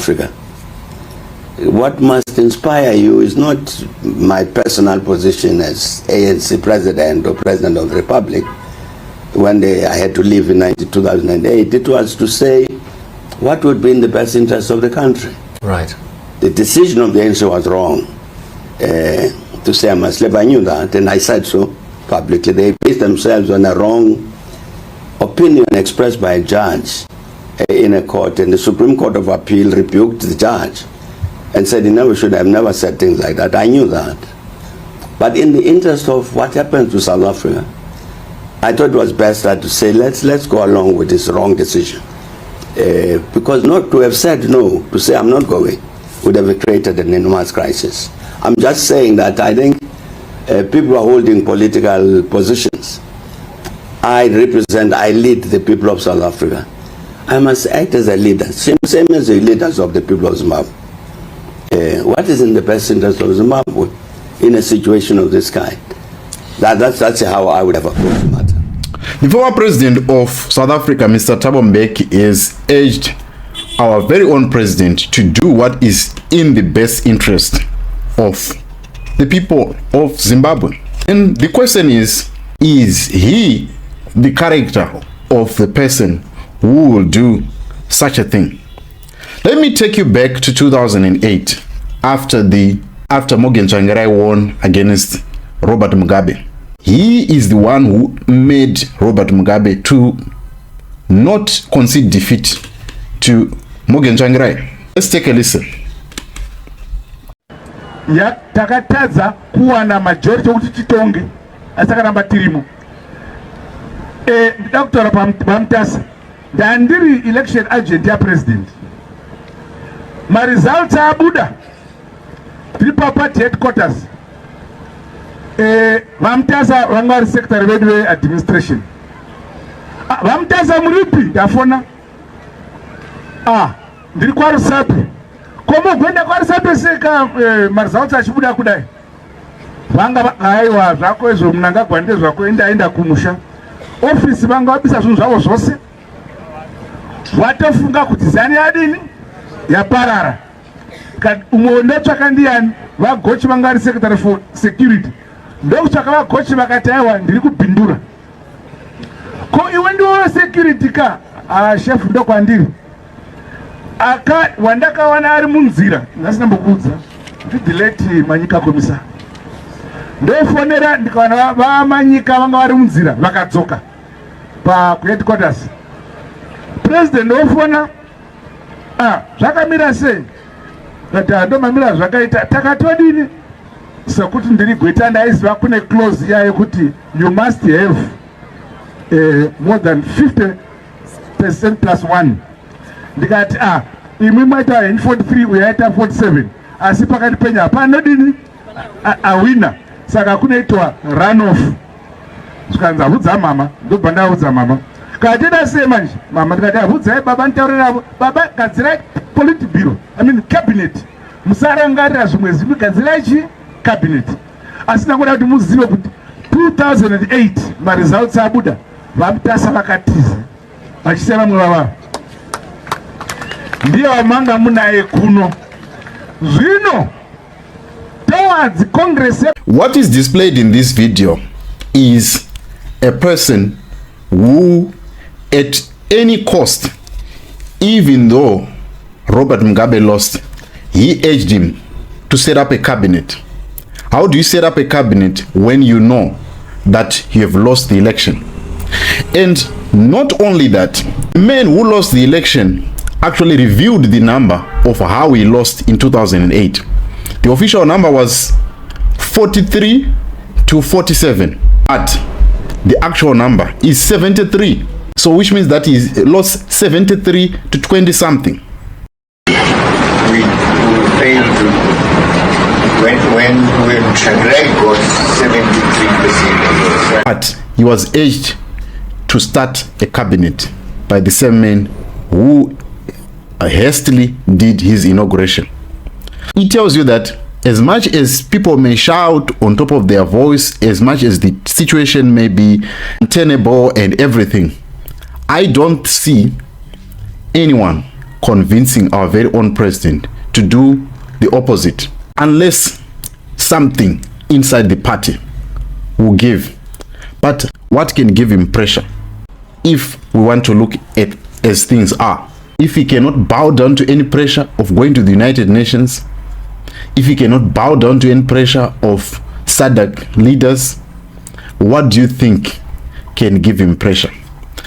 Africa. What must inspire you is not my personal position as ANC president or president of the Republic. When I had to leave in 2008, it was to say what would be in the best interest of the country. Right. The decision of the ANC was wrong. To say I must leave, I knew that, and I said so publicly. They based themselves on a wrong opinion expressed by a judge in a court, and the Supreme Court of Appeal rebuked the judge and said he never should have never said things like that. I knew that. But in the interest of what happened to South Africa, I thought it was best to say, let's go along with this wrong decision. Because not to have said no, to say I'm not going, would have created an enormous crisis. I'm just saying that I think people are holding political positions. I lead the people of South Africa. I must act as a leader, same as the leaders of the people of Zimbabwe. What is in the best interest of Zimbabwe in a situation of this kind? That's how I would have approached the matter. The former president of South Africa, Mr. Thabo Mbeki, has urged our very own president to do what is in the best interest of the people of Zimbabwe. And the question is he the character of the person who will do such a thing? Let me take you back to 2008 after Morgan Tsvangirai won against Robert Mugabe. He is the one who made Robert Mugabe to not concede defeat to Morgan Tsvangirai. Let's take a listen. Ya takataza kuwa na majority kuti titonge asaka namba tirimo Dr. Bamtasa ndandiri election agent ya president ma results abuda triple party headquarters Bamtasa wangari secretary wedwe administration Bamtasa muripi yafona ndiri kwa rusapi komo gwenda kwa rusapi seka ma results achibuda kudai vanga aiwa zvako izvo Mnangagwa ndezvako enda kumusha office vanga vabisa zvinhu zvavo zvose vatofunga kuti zani yadini yaparara umwe ndotsvaka ndiani vagochi vanga vari secretary for security ndokutsvaka vagochi vakati aiwa ndiri kubhindura ko iwe ndiwo security ka chef ndokwandiri wandakawana ari munzira ndasinambokuudza ndidelete manyika komisa ndofonera ndikawana vamanyika vanga vari munzira vakadzoka pakuheadquarters president ofona zvakamira sei kati ndomamira zvakaita takatodini sekuti ndiri gweta ndaiziva kune clause yayo kuti you must have more than 50% plus 1 ndikati imwe maita 43 uyaita 47 asi pakati penyu hapanodini awina saka kunoitwa runoff zvikanzi abvudza mama ndobva ndaudza mama katida sei manje mama ndikati abvudzai baba nditaure navo baba gadzirai politburo cabinet musarangarira zvimwe zvinhu gadzirai chi cabinet asi ndangoda kuti muzive kuti 2008 maresults abuda Bamtasa vakatiza vachisema vamwe vavavo ndiye vamanga munaye kuno zvino towards Congress. What is displayed in this video is a person who at any cost, even though Robert Mugabe lost, he urged him to set up a cabinet. How do you set up a cabinet when you know that you have lost the election? And not only that, the man who lost the election actually revealed the number of how he lost in 2008. The official number was 43 to 47, but the actual number is 73. So which means that he lost 73 to 20 something. We failed to, when Tsvangirai got 73%. But he was urged to start a cabinet by the same man who hastily did his inauguration. It tells you that as much as people may shout on top of their voice, as much as the situation may be untenable and everything, I don't see anyone convincing our very own president to do the opposite, unless something inside the party will give. But what can give him pressure? If we want to look at as things are, if he cannot bow down to any pressure of going to the United Nations, if he cannot bow down to any pressure of SADC leaders, what do you think can give him pressure?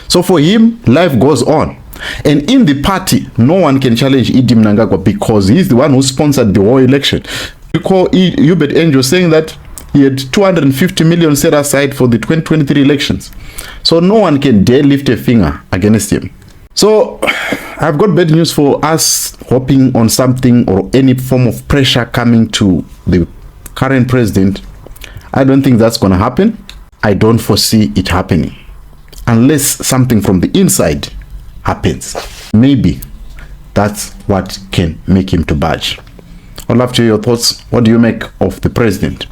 So for him, life goes on. And in the party, no one can challenge ED Mnangagwa because he's the one who sponsored the whole election. Recall Hubert Angel saying that he had 250 million set aside for the 2023 elections. So no one can dare lift a finger against him. So I've got bad news for us hoping on something or any form of pressure coming to the current president. I don't think that's going to happen. I don't foresee it happening unless something from the inside happens. Maybe that's what can make him to budge. I'd love to hear your thoughts. What do you make of the president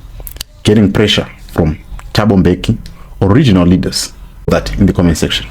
getting pressure from Thabo Mbeki or regional leaders? That in the comment section.